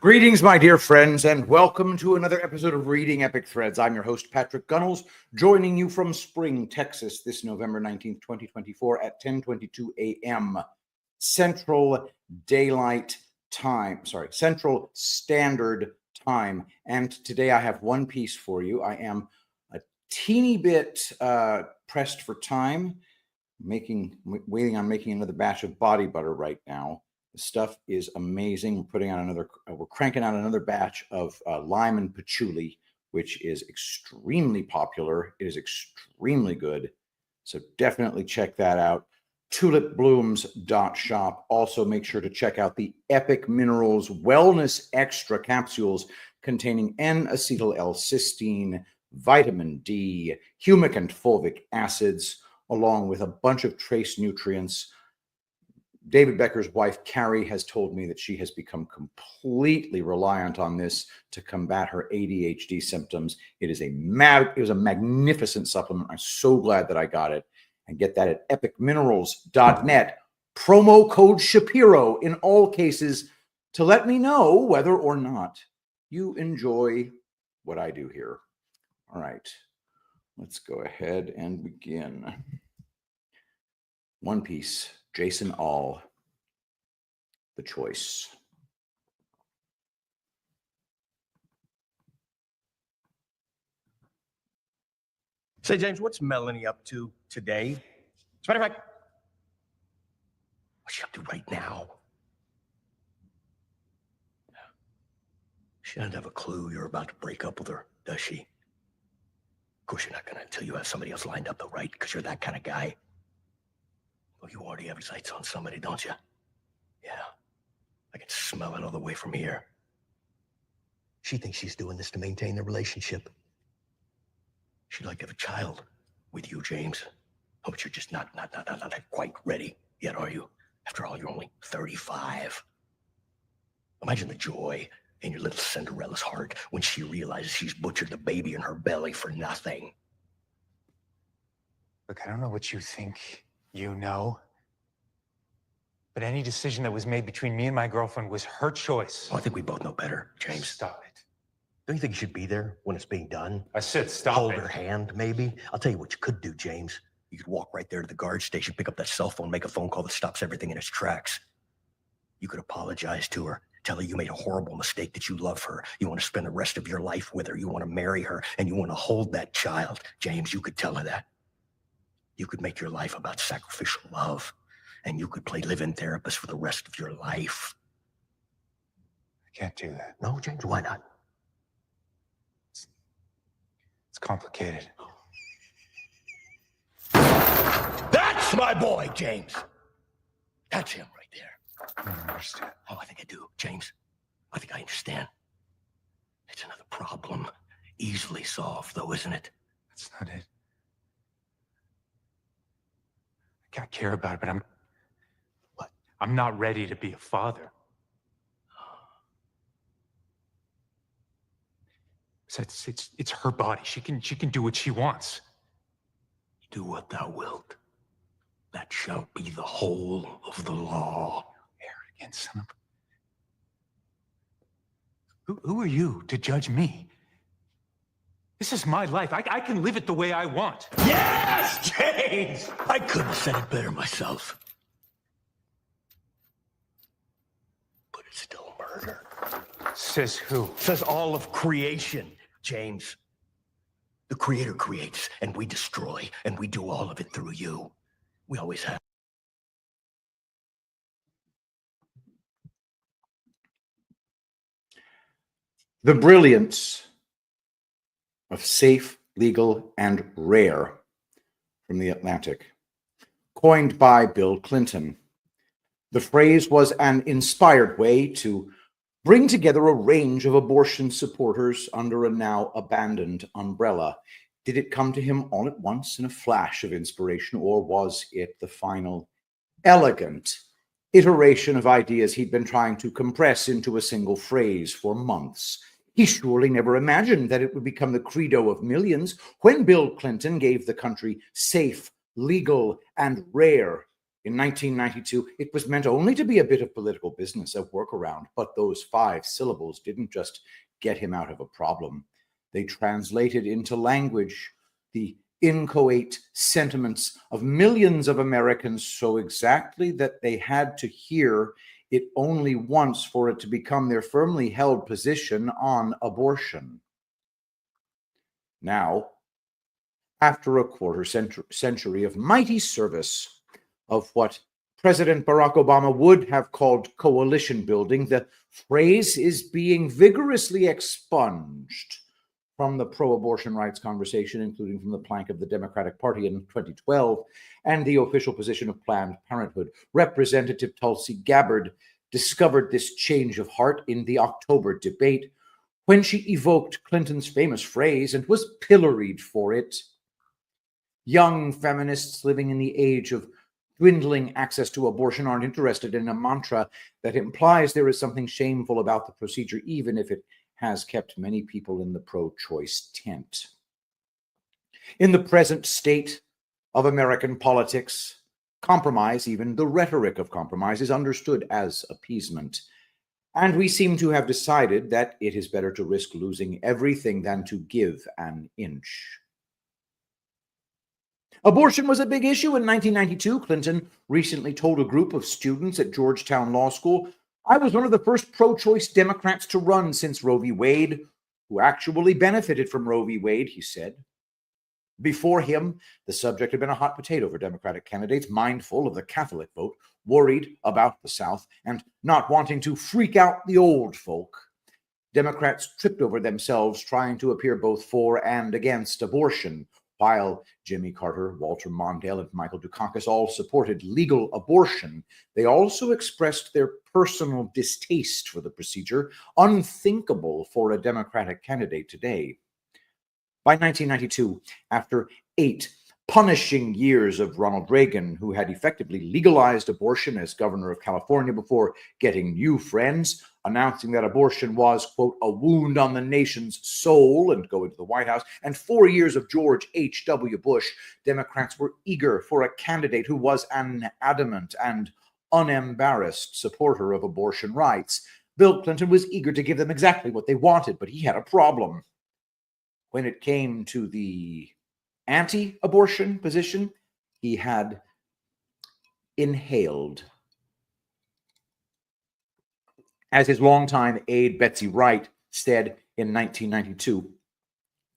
Greetings, my dear friends, and welcome to another episode of Reading Epic Threads. I'm your host, Patrick Gunnels, joining you from Spring, Texas, this November 19th, 2024 at 10:22 a.m. Central Standard Time. And today I have one piece for you. I am a teeny bit pressed for time, waiting on making another batch of body butter right now. The stuff is amazing. We're cranking out another batch of lime and patchouli, which is extremely popular. It is extremely good. So definitely check that out. tulipblooms.shop. Also make sure to check out the Epic Minerals Wellness Extra capsules containing N-acetyl-L-cysteine, vitamin D, humic and fulvic acids, along with a bunch of trace nutrients. David Becker's wife, Carrie, has told me that she has become completely reliant on this to combat her ADHD symptoms. It was a magnificent supplement. I'm so glad that I got it. And get that at epicminerals.net. Promo code Shapiro in all cases to let me know whether or not you enjoy what I do here. All right, let's go ahead and begin. One Piece. Jason All, The Choice. Say, James, what's Melanie up to today? As a matter of fact, what's she up to right now? She doesn't have a clue you're about to break up with her, does she? Of course, you're not going to until you have somebody else lined up, though, right? Because you're that kind of guy. Well, you already have your sights on somebody, don't you? Yeah. I can smell it all the way from here. She thinks she's doing this to maintain the relationship. She'd like to have a child with you, James. Oh, but you're just not quite ready yet, are you? After all, you're only 35. Imagine the joy in your little Cinderella's heart when she realizes she's butchered the baby in her belly for nothing. Look, I don't know what you think you know, but any decision that was made between me and my girlfriend was her choice. Oh, I think we both know better, James. Stop it. Don't you think you should be there when it's being done? I said stop Hold it. her hand, maybe. I'll tell you what you could do, James. You could walk right there to the guard station, pick up that cell phone, make a phone call that stops everything in its tracks. You could apologize to her, tell her you made a horrible mistake, that you love her, you want to spend the rest of your life with her, you want to marry her, and you want to hold that child. James, you could tell her that. You could make your life about sacrificial love, and you could play live-in therapist for the rest of your life. I can't do that. No, James, why not? It's complicated. That's my boy, James. That's him right there. I don't understand. Oh, I think I do, James. I think I understand. It's another problem. Easily solved, though, isn't it? That's not it. I care about it, but I'm not ready to be a father. It's her body. She can do what she wants. Do what thou wilt. That shall be the whole of the law. Arrogant son of... Who are you to judge me? This is my life. I can live it the way I want. Yes, James! I couldn't have said it better myself. But it's still murder. Says who? Says all of creation, James. The Creator creates, and we destroy, and we do all of it through you. We always have. The brilliance of Safe, Legal, and Rare from The Atlantic, coined by Bill Clinton. The phrase was an inspired way to bring together a range of abortion supporters under a now abandoned umbrella. Did it come to him all at once in a flash of inspiration, or was it the final, elegant iteration of ideas he'd been trying to compress into a single phrase for months? He surely never imagined that it would become the credo of millions when Bill Clinton gave the country safe, legal, and rare In 1992, it was meant only to be a bit of political business, a workaround, but those 5 syllables didn't just get him out of a problem. They translated into language the inchoate sentiments of millions of Americans so exactly that they had to hear it only once for it to become their firmly held position on abortion. Now, after a quarter century of mighty service, of what President Barack Obama would have called coalition building, the phrase is being vigorously expunged from the pro-abortion rights conversation, including from the plank of the Democratic Party in 2012 and the official position of Planned Parenthood. Representative Tulsi Gabbard discovered this change of heart in the October debate when she evoked Clinton's famous phrase and was pilloried for it. Young feminists living in the age of dwindling access to abortion aren't interested in a mantra that implies there is something shameful about the procedure, even if it has kept many people in the pro-choice tent. In the present state of American politics, compromise, even the rhetoric of compromise, is understood as appeasement. And we seem to have decided that it is better to risk losing everything than to give an inch. Abortion was a big issue in 1992. Clinton recently told a group of students at Georgetown Law School, "I was one of the first pro-choice Democrats to run since Roe v. Wade, who actually benefited from Roe v. Wade," he said. Before him, the subject had been a hot potato for Democratic candidates, mindful of the Catholic vote, worried about the South, and not wanting to freak out the old folk. Democrats tripped over themselves trying to appear both for and against abortion. While Jimmy Carter, Walter Mondale, and Michael Dukakis all supported legal abortion, they also expressed their personal distaste for the procedure, unthinkable for a Democratic candidate today. By 1992, after 8 punishing years of Ronald Reagan, who had effectively legalized abortion as governor of California before getting new friends, announcing that abortion was, quote, a wound on the nation's soul, and going to the White House, and 4 years of George H.W. Bush, Democrats were eager for a candidate who was an adamant and unembarrassed supporter of abortion rights. Bill Clinton was eager to give them exactly what they wanted, but he had a problem. When it came to the anti-abortion position, he had inhaled. As his longtime aide Betsy Wright said in 1992,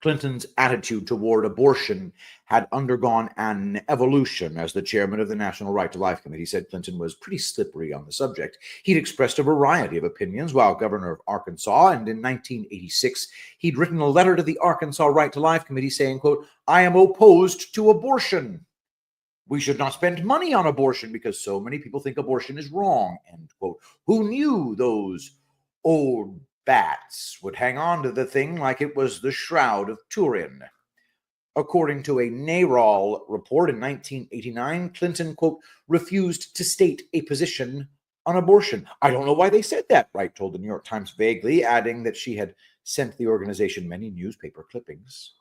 Clinton's attitude toward abortion had undergone an evolution. As the chairman of the National Right to Life Committee said, Clinton was pretty slippery on the subject. He'd expressed a variety of opinions while governor of Arkansas, and in 1986, he'd written a letter to the Arkansas Right to Life Committee saying, quote, "I am opposed to abortion. We should not spend money on abortion because so many people think abortion is wrong," end quote. Who knew those old bats would hang on to the thing like it was the Shroud of Turin? According to a NARAL report in 1989, Clinton, quote, refused to state a position on abortion. "I don't know why they said that," Wright told the New York Times vaguely, adding that she had sent the organization many newspaper clippings.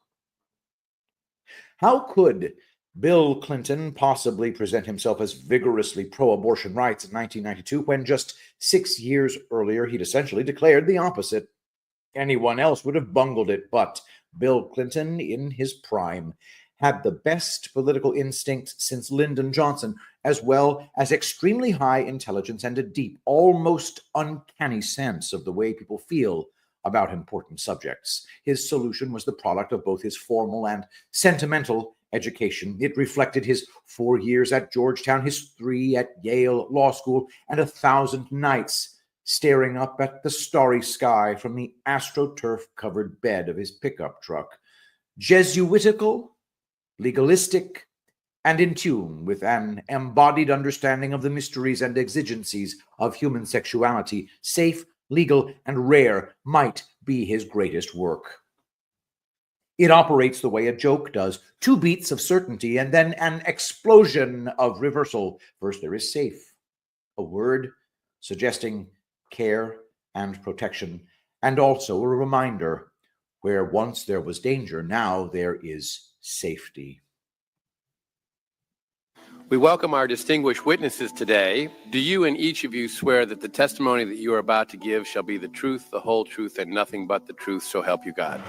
How could Bill Clinton possibly present himself as vigorously pro-abortion rights in 1992 when just 6 years earlier he'd essentially declared the opposite? Anyone else would have bungled it, but Bill Clinton, in his prime, had the best political instinct since Lyndon Johnson, as well as extremely high intelligence and a deep, almost uncanny sense of the way people feel about important subjects. His solution was the product of both his formal and sentimental education. It reflected his 4 years at Georgetown, his 3 at Yale Law School, and 1,000 nights staring up at the starry sky from the astroturf-covered bed of his pickup truck. Jesuitical, legalistic, and in tune with an embodied understanding of the mysteries and exigencies of human sexuality, safe, legal, and rare might be his greatest work. It operates the way a joke does: 2 beats of certainty and then an explosion of reversal. First there is safe, a word suggesting care and protection, and also a reminder: where once there was danger, now there is safety. We welcome our distinguished witnesses today. Do you and each of you swear that the testimony that you are about to give shall be the truth, the whole truth, and nothing but the truth, so help you God?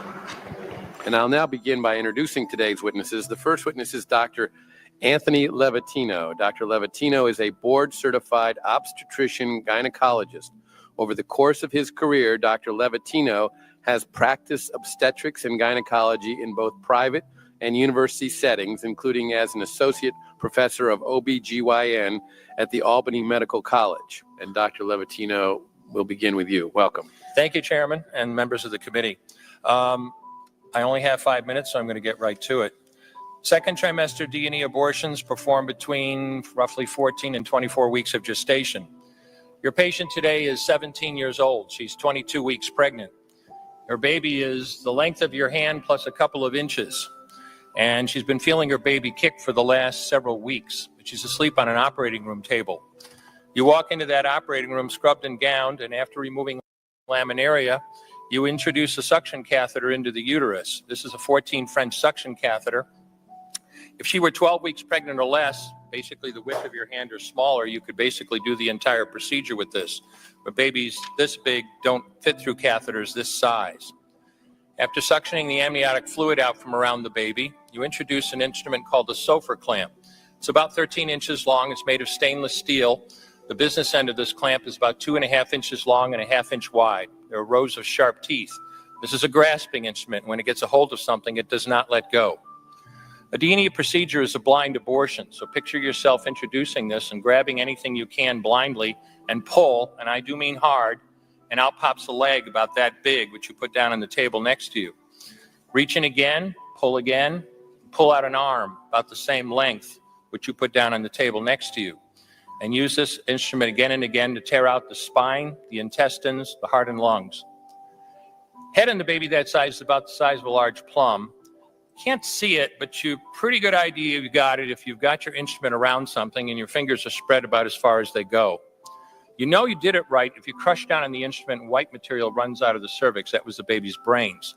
And I'll now begin by introducing today's witnesses. The first witness is Dr. Anthony Levatino. Dr. Levatino is a board-certified obstetrician gynecologist. Over the course of his career, Dr. Levatino has practiced obstetrics and gynecology in both private and university settings, including as an associate professor of OBGYN at the Albany Medical College. And Dr. Levatino, we'll begin with you. Welcome. Thank you, Chairman and members of the committee. I only have 5 minutes, so I'm going to get right to it. Second trimester D&E abortions performed between roughly 14 and 24 weeks of gestation. Your patient today is 17 years old. She's 22 weeks pregnant. Her baby is the length of your hand plus a couple of inches. And she's been feeling her baby kick for the last several weeks. She's asleep on an operating room table. You walk into that operating room scrubbed and gowned, and after removing laminaria, you introduce a suction catheter into the uterus. This is a 14 French suction catheter. If she were 12 weeks pregnant or less, basically the width of your hand or smaller, you could basically do the entire procedure with this. But babies this big don't fit through catheters this size. After suctioning the amniotic fluid out from around the baby, you introduce an instrument called a Sofer clamp. It's about 13 inches long. It's made of stainless steel. The business end of this clamp is about 2.5 inches long and 1/2 inch wide. There are rows of sharp teeth. This is a grasping instrument. When it gets a hold of something, it does not let go. A D&E procedure is a blind abortion, so picture yourself introducing this and grabbing anything you can blindly and pull, and I do mean hard, and out pops a leg about that big, which you put down on the table next to you. Reach in again, pull out an arm about the same length, which you put down on the table next to you, and use this instrument again and again to tear out the spine, the intestines, the heart, and lungs. Head in the baby that size is about the size of a large plum. Can't see it, but you pretty good idea you've got it if you've got your instrument around something and your fingers are spread about as far as they go. You know you did it right if you crush down on the instrument and white material runs out of the cervix. That was the baby's brains.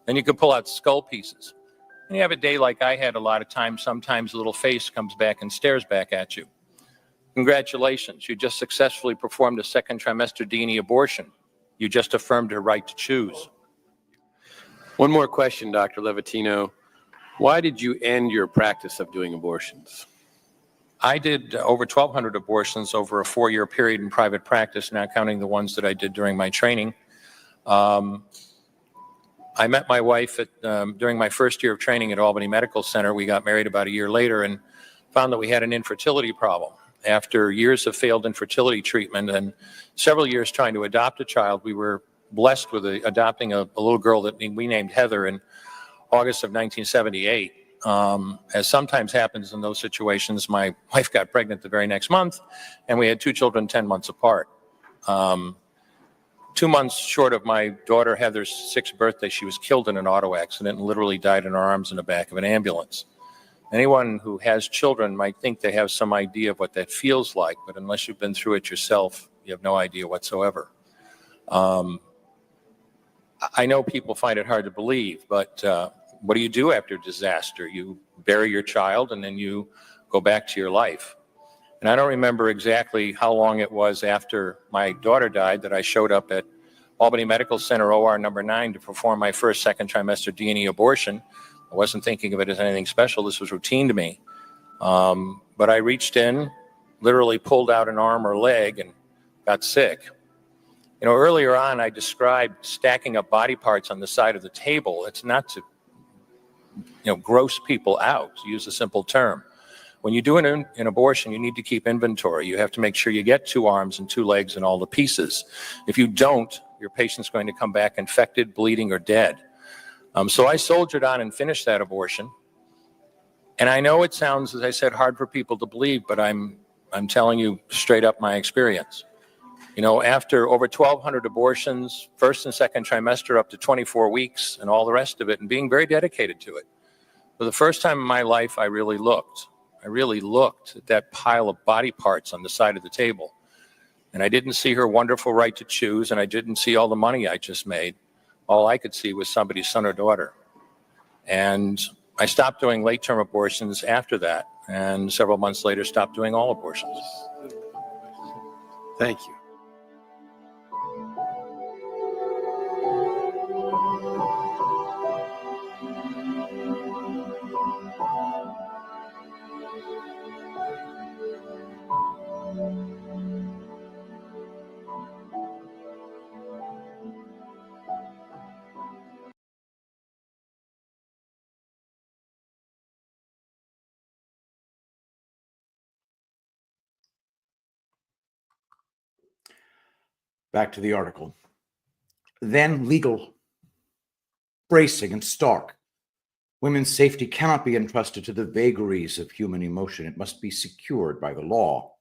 Then you can pull out skull pieces. And you have a day like I had a lot of times. Sometimes a little face comes back and stares back at you. Congratulations, you just successfully performed a second trimester D&E abortion. You just affirmed her right to choose. One more question, Dr. Levatino. Why did you end your practice of doing abortions? I did over 1,200 abortions over a 4-year period in private practice, not counting the ones that I did during my training. I met my wife during my first year of training at Albany Medical Center. We got married about a year later and found that we had an infertility problem. After years of failed infertility treatment and several years trying to adopt a child, we were blessed with adopting a little girl that we named Heather in August of 1978. As sometimes happens in those situations, my wife got pregnant the very next month, and we had 2 children 10 months apart. 2 months short of my daughter Heather's 6th birthday, she was killed in an auto accident and literally died in her arms in the back of an ambulance. Anyone who has children might think they have some idea of what that feels like, but unless you've been through it yourself, you have no idea whatsoever. I know people find it hard to believe, but what do you do after disaster? You bury your child and then you go back to your life. And I don't remember exactly how long it was after my daughter died that I showed up at Albany Medical Center OR number 9 to perform my first second trimester D&E abortion. I wasn't thinking of it as anything special. This was routine to me. But I reached in, literally pulled out an arm or leg and got sick. You know, earlier on, I described stacking up body parts on the side of the table. It's not to, gross people out, to use a simple term. When you do an abortion, you need to keep inventory. You have to make sure you get 2 arms and 2 legs and all the pieces. If you don't, your patient's going to come back infected, bleeding, or dead. So I soldiered on and finished that abortion. And I know it sounds, as I said, hard for people to believe, but I'm telling you straight up my experience. You know, after over 1,200 abortions, first and second trimester up to 24 weeks and all the rest of it, and being very dedicated to it, for the first time in my life, I really looked at that pile of body parts on the side of the table. And I didn't see her wonderful right to choose, and I didn't see all the money I just made. All I could see was somebody's son or daughter. And I stopped doing late-term abortions after that. and several months later stopped doing all abortions. Thank you. Back to the article. Then legal, bracing and stark. Women's safety cannot be entrusted to the vagaries of human emotion. It must be secured by the law.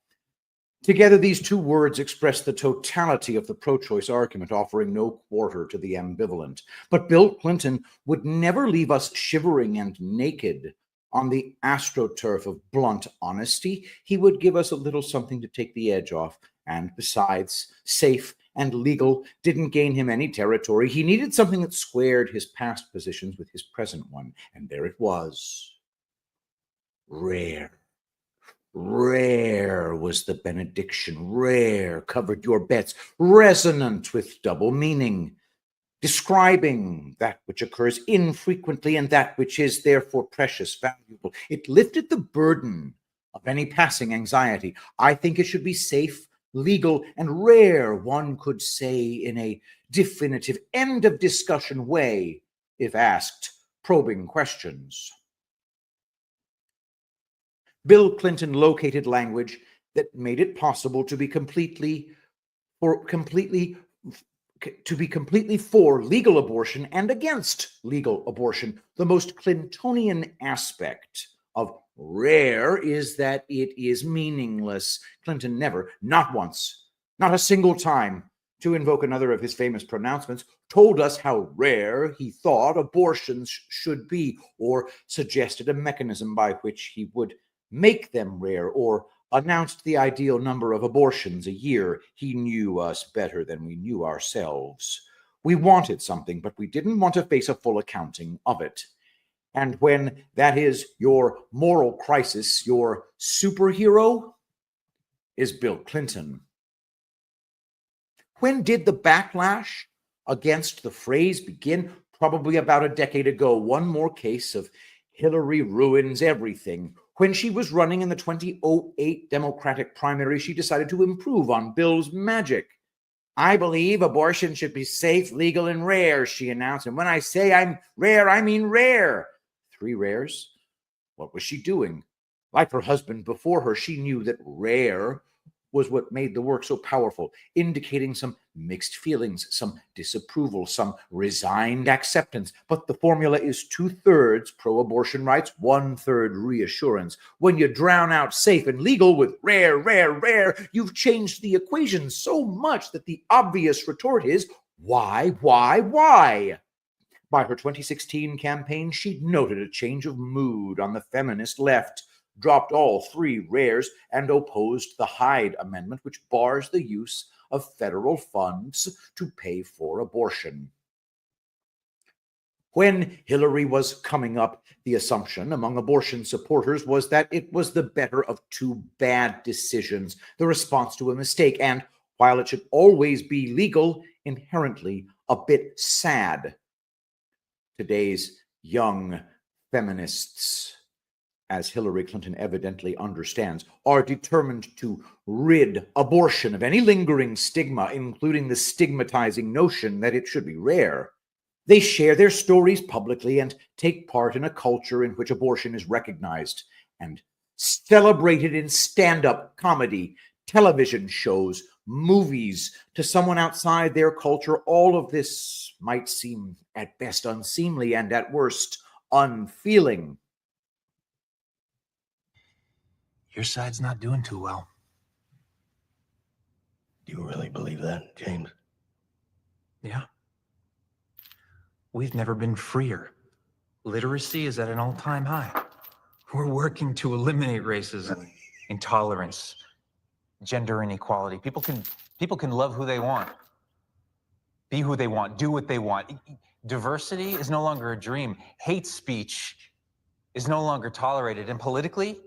Together, these two words express the totality of the pro-choice argument, offering no quarter to the ambivalent. But Bill Clinton would never leave us shivering and naked on the astroturf of blunt honesty. He would give us a little something to take the edge off. And besides, safe and legal didn't gain him any territory. He needed something that squared his past positions with his present one. And there it was. Rare. Rare was the benediction. Rare covered your bets, resonant with double meaning, describing that which occurs infrequently and that which is therefore precious, valuable. It lifted the burden of any passing anxiety. I think it should be safe, legal, and rare, one could say in a definitive end of discussion way, if asked probing questions. Bill Clinton located language that made it possible to be completely for legal abortion and against legal abortion. The most Clintonian aspect of rare is that it is meaningless. Clinton never, not once, not a single time, to invoke another of his famous pronouncements, told us how rare he thought abortions should be, or suggested a mechanism by which he would make them rare, or announced the ideal number of abortions a year. He knew us better than we knew ourselves. We wanted something, but we didn't want to face a full accounting of it. And when that is your moral crisis, your superhero is Bill Clinton. When did the backlash against the phrase begin? Probably about a decade ago. One more case of Hillary ruins everything. When she was running in the 2008 Democratic primary, she decided to improve on Bill's magic. I believe abortion should be safe, legal, and rare, she announced. And when I say I'm rare, I mean rare. 3 rares? What was she doing? Like her husband before her, she knew that rare was what made the work so powerful, indicating some mixed feelings, some disapproval, some resigned acceptance. But the formula is 2/3 pro-abortion rights, 1/3 reassurance. When you drown out safe and legal with rare, rare, rare, you've changed the equation so much that the obvious retort is, why? By her 2016 campaign, she'd noted a change of mood on the feminist left, dropped all 3 rares, and opposed the Hyde Amendment, which bars the use of federal funds to pay for abortion. When Hillary was coming up, the assumption among abortion supporters was that it was the better of 2 bad decisions, the response to a mistake, and while it should always be legal, inherently a bit sad. Today's young feminists, as Hillary Clinton evidently understands, are determined to rid abortion of any lingering stigma, including the stigmatizing notion that it should be rare. They share their stories publicly and take part in a culture in which abortion is recognized and celebrated in stand-up comedy, television shows, movies. To someone outside their culture, all of this might seem at best unseemly and at worst unfeeling. Your side's not doing too well. Do you really believe that, James? Yeah. We've never been freer. Literacy is at an all-time high. We're working to eliminate racism, intolerance, gender inequality. People can love who they want, be who they want, do what they want. Diversity is no longer a dream. Hate speech is no longer tolerated. And politically,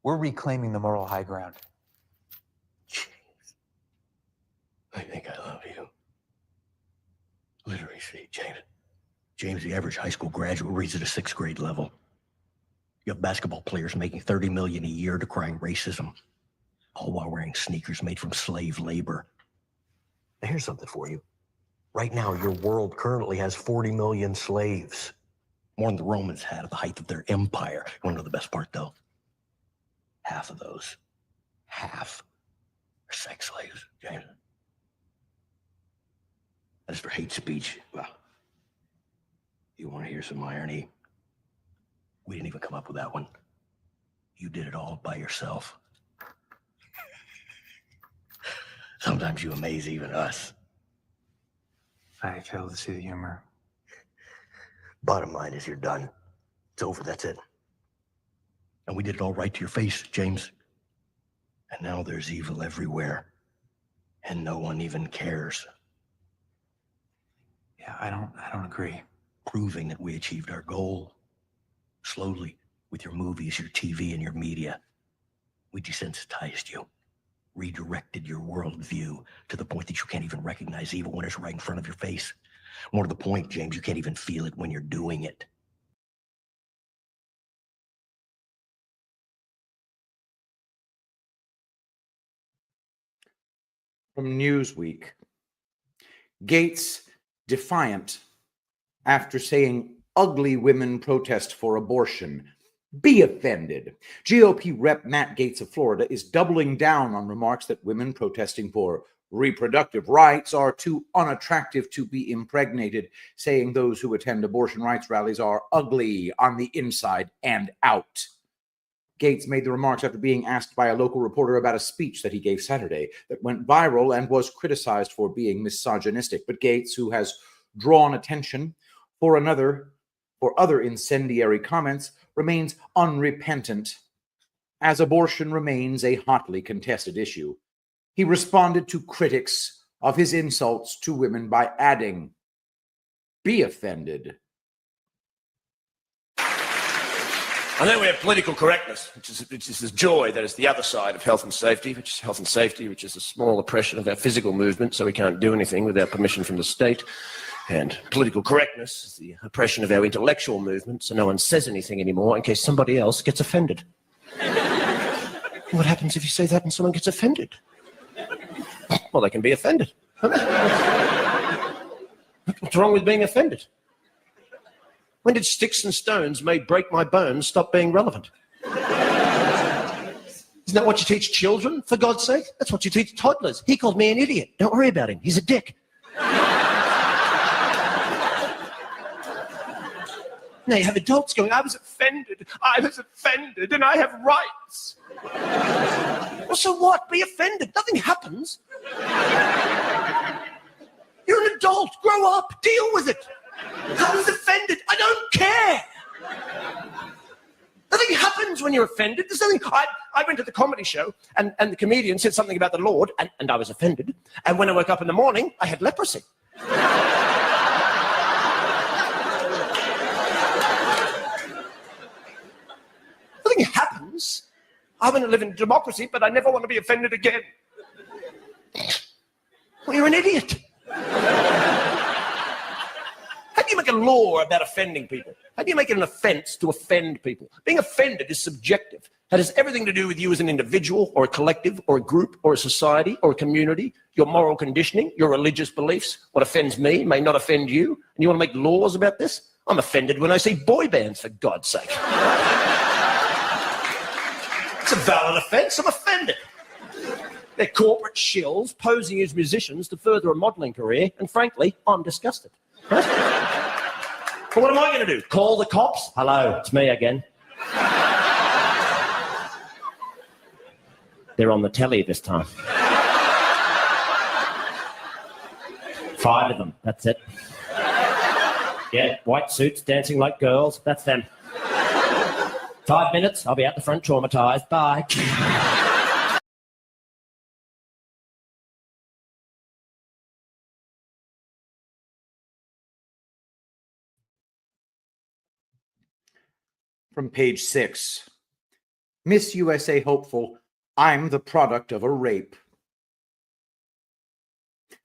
We're reclaiming the moral high ground. James, I think I love you. Literacy, James. James, the average high school graduate reads at a 6th grade level. You have basketball players making $30 million a year decrying racism, all while wearing sneakers made from slave labor. Now, here's something for you. Right now, your world currently has 40 million slaves, more than the Romans had at the height of their empire. You want to know the best part, though? Half of those, half, are sex slaves, James. As for hate speech, well, you want to hear some irony? We didn't even come up with that one. You did it all by yourself. Sometimes you amaze even us. I fail to see the humor. Bottom line is you're done. It's over, that's it. And we did it all right to your face, James. And now there's evil everywhere. And no one even cares. Yeah, I don't agree. Proving that we achieved our goal. Slowly, with your movies, your TV, and your media. We desensitized you. Redirected your worldview to the point that you can't even recognize evil when it's right in front of your face. More to the point, James, you can't even feel it when you're doing it. From Newsweek, Gates defiant after saying ugly women protest for abortion. Be offended. GOP Rep Matt Gaetz of Florida is doubling down on remarks that women protesting for reproductive rights are too unattractive to be impregnated, saying those who attend abortion rights rallies are ugly on the inside and out. Gaetz made the remarks after being asked by a local reporter about a speech that he gave Saturday that went viral and was criticized for being misogynistic. But Gaetz, who has drawn attention for other incendiary comments, remains unrepentant, as abortion remains a hotly contested issue. He responded to critics of his insults to women by adding, "Be offended." And then we have political correctness, which is this joy that is the other side of health and safety, which is health and safety, which is a small oppression of our physical movement, so we can't do anything without permission from the state. And political correctness is the oppression of our intellectual movement, so no one says anything anymore in case somebody else gets offended. What happens if you say that and someone gets offended? Well, they can be offended. What's wrong with being offended? When did sticks and stones may break my bones stop being relevant? Isn't that what you teach children, for God's sake? That's what you teach toddlers. He called me an idiot. Don't worry about him. He's a dick. Now you have adults going, I was offended, and I have rights. Well, so what? Be offended. Nothing happens. You're an adult. Grow up. Deal with it. I was offended. I don't care. Nothing happens when you're offended. There's nothing. I went to the comedy show, and the comedian said something about the Lord, and I was offended. And when I woke up in the morning, I had leprosy. Nothing happens. I want to live in democracy, but I never want to be offended again. Well, you're an idiot. How do you make a law about offending people? How do you make it an offense to offend people? Being offended is subjective. That has everything to do with you as an individual or a collective or a group or a society or a community, your moral conditioning, your religious beliefs. What offends me may not offend you. And you want to make laws about this? I'm offended when I see boy bands, for God's sake. It's a valid offense. I'm offended. They're corporate shills posing as musicians to further a modeling career, and frankly, I'm disgusted. Right? But what am I going to do? Call the cops? Hello, it's me again. They're on the telly this time. 5 of them, that's it. Yeah, white suits, dancing like girls, that's them. 5 minutes, I'll be out the front traumatized. Bye. From page 6, Miss USA hopeful, I'm the product of a rape.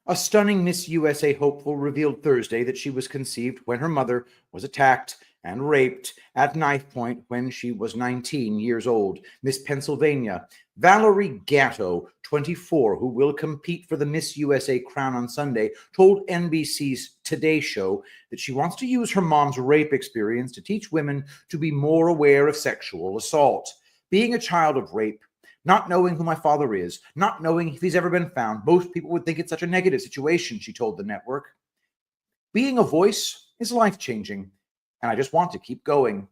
A stunning Miss USA hopeful revealed Thursday that she was conceived when her mother was attacked and raped at knife point when she was 19 years old. Miss Pennsylvania, Valerie Gatto, 24, who will compete for the Miss USA crown on Sunday, told NBC's Today Show that she wants to use her mom's rape experience to teach women to be more aware of sexual assault. Being a child of rape, not knowing who my father is, not knowing if he's ever been found, most people would think it's such a negative situation, she told the network. Being a voice is life-changing, and I just want to keep going.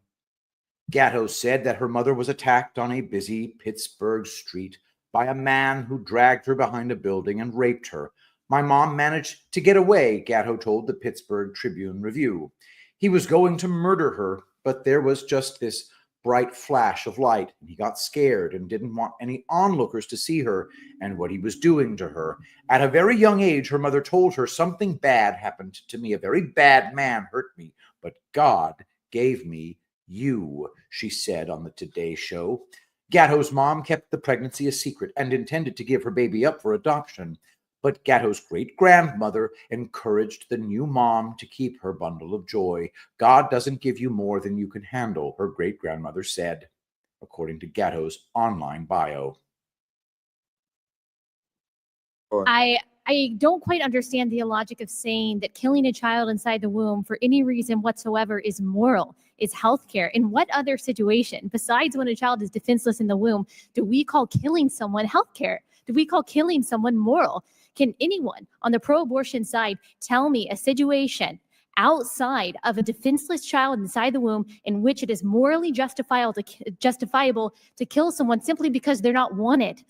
Gatto said that her mother was attacked on a busy Pittsburgh street by a man who dragged her behind a building and raped her. My mom managed to get away, Gatto told the Pittsburgh Tribune-Review. He was going to murder her, but there was just this bright flash of light. He got scared and didn't want any onlookers to see her and what he was doing to her. At a very young age, her mother told her, something bad happened to me. A very bad man hurt me, but God gave me you, she said on the Today Show. Gatto's mom kept the pregnancy a secret and intended to give her baby up for adoption. But Gatto's great-grandmother encouraged the new mom to keep her bundle of joy. God doesn't give you more than you can handle, her great-grandmother said, according to Gatto's online bio. I don't quite understand the logic of saying that killing a child inside the womb for any reason whatsoever is moral, is healthcare. In what other situation, besides when a child is defenseless in the womb, do we call killing someone healthcare? Do we call killing someone moral? Can anyone on the pro-abortion side tell me a situation outside of a defenseless child inside the womb in which it is morally justifiable to kill someone simply because they're not wanted?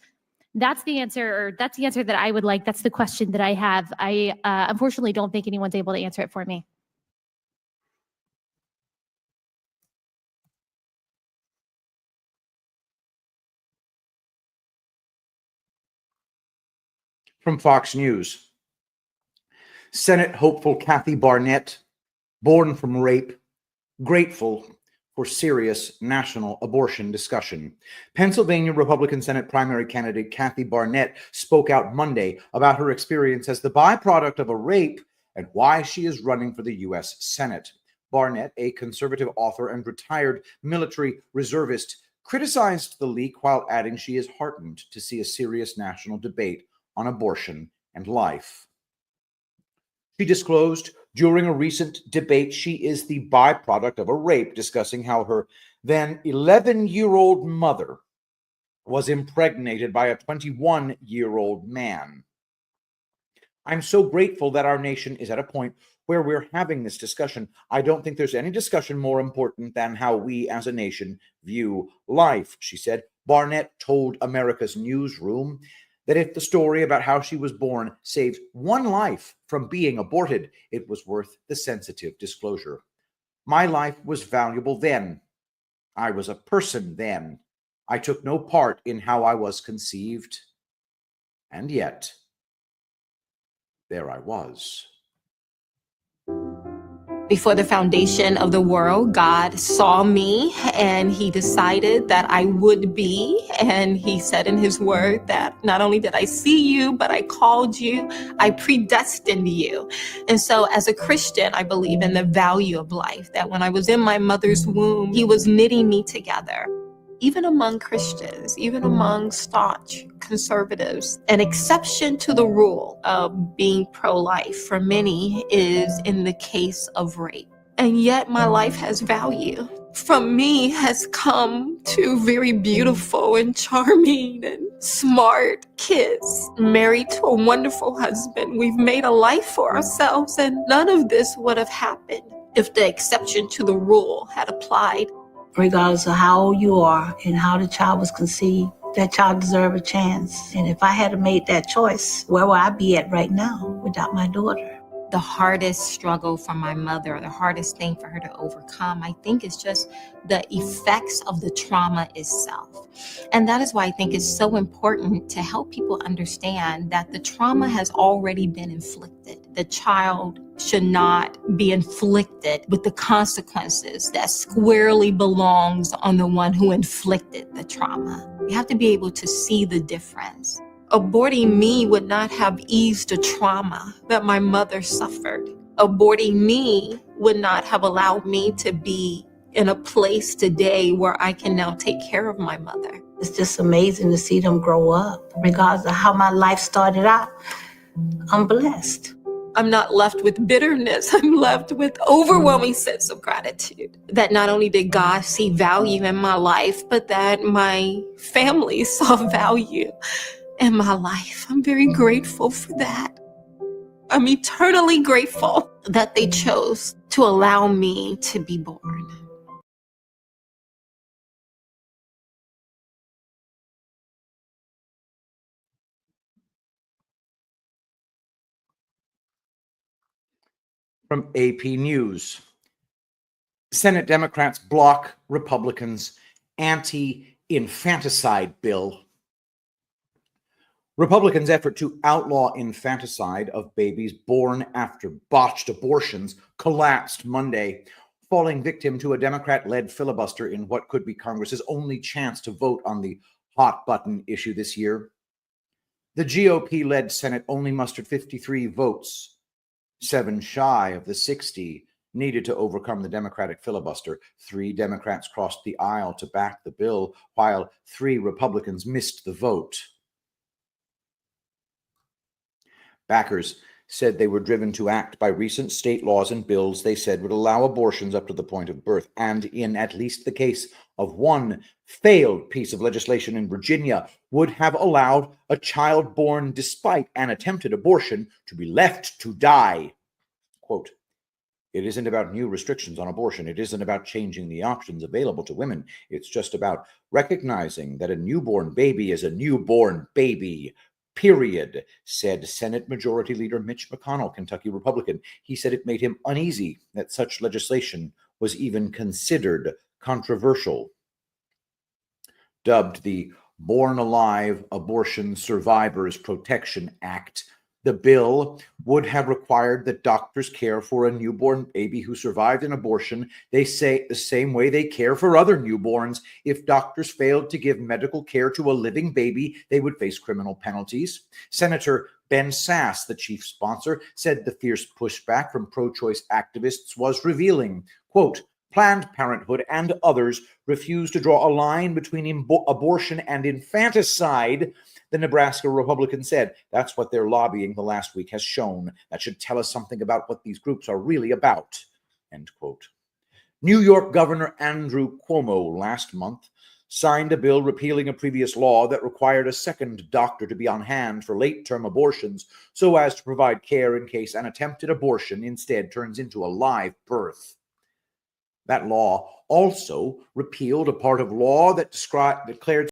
That's the answer, or that's the answer that I would like. That's the question that I have. I unfortunately don't think anyone's able to answer it for me. From Fox News, Senate hopeful Kathy Barnett, born from rape, grateful for serious national abortion discussion. Pennsylvania Republican Senate primary candidate Kathy Barnett spoke out Monday about her experience as the byproduct of a rape and why she is running for the U.S. Senate. Barnett, a conservative author and retired military reservist, criticized the leak while adding she is heartened to see a serious national debate on abortion and life. She disclosed during a recent debate she is the byproduct of a rape, discussing how her then 11-year-old mother was impregnated by a 21-year-old man. I'm so grateful that our nation is at a point where we're having this discussion. I don't think there's any discussion more important than how we as a nation view life, she said. Barnett told America's Newsroom that if the story about how she was born saves one life from being aborted, it was worth the sensitive disclosure. My life was valuable then. I was a person then. I took no part in how I was conceived. And yet, there I was. Before the foundation of the world, God saw me and he decided that I would be. And he said in his word that not only did I see you, but I called you, I predestined you. And so as a Christian, I believe in the value of life, that when I was in my mother's womb, he was knitting me together. Even among Christians, even among staunch conservatives, an exception to the rule of being pro-life for many is in the case of rape. And yet my life has value. From me has come two very beautiful and charming and smart kids, married to a wonderful husband. We've made a life for ourselves, and none of this would have happened if the exception to the rule had applied. Regardless of how old you are and how the child was conceived, that child deserves a chance. And if I had made that choice, where would I be at right now without my daughter? The hardest struggle for my mother, the hardest thing for her to overcome, I think, is just the effects of the trauma itself. And that is why I think it's so important to help people understand that the trauma has already been inflicted. The child should not be inflicted with the consequences that squarely belongs on the one who inflicted the trauma. You have to be able to see the difference. Aborting me would not have eased the trauma that my mother suffered. Aborting me would not have allowed me to be in a place today where I can now take care of my mother. It's just amazing to see them grow up. Regardless of how my life started out, I'm blessed. I'm not left with bitterness. I'm left with overwhelming sense of gratitude that not only did God see value in my life, but that my family saw value in my life. I'm very grateful for that. I'm eternally grateful that they chose to allow me to be born. From AP News, Senate Democrats block Republicans' anti-infanticide bill. Republicans' effort to outlaw infanticide of babies born after botched abortions collapsed Monday, falling victim to a Democrat-led filibuster in what could be Congress's only chance to vote on the hot-button issue this year. The GOP-led Senate only mustered 53 votes, 7 shy of the 60 needed to overcome the Democratic filibuster. 3 Democrats crossed the aisle to back the bill, while 3 Republicans missed the vote. Backers said they were driven to act by recent state laws and bills they said would allow abortions up to the point of birth. And in at least the case of one failed piece of legislation in Virginia, would have allowed a child born despite an attempted abortion to be left to die. Quote, "It isn't about new restrictions on abortion. It isn't about changing the options available to women. It's just about recognizing that a newborn baby is a newborn baby. Period," said Senate Majority Leader Mitch McConnell, Kentucky Republican. He said it made him uneasy that such legislation was even considered controversial. Dubbed the Born Alive Abortion Survivors Protection Act, the bill would have required that doctors care for a newborn baby who survived an abortion, they say, the same way they care for other newborns. If doctors failed to give medical care to a living baby, they would face criminal penalties. Senator Ben Sasse, the chief sponsor, said the fierce pushback from pro-choice activists was revealing. Quote, "Planned Parenthood and others refuse to draw a line between abortion and infanticide," the Nebraska Republican said. "That's what their lobbying the last week has shown. That should tell us something about what these groups are really about." End quote. New York Governor Andrew Cuomo last month signed a bill repealing a previous law that required a second doctor to be on hand for late-term abortions so as to provide care in case an attempted abortion instead turns into a live birth. That law also repealed a part of law that declared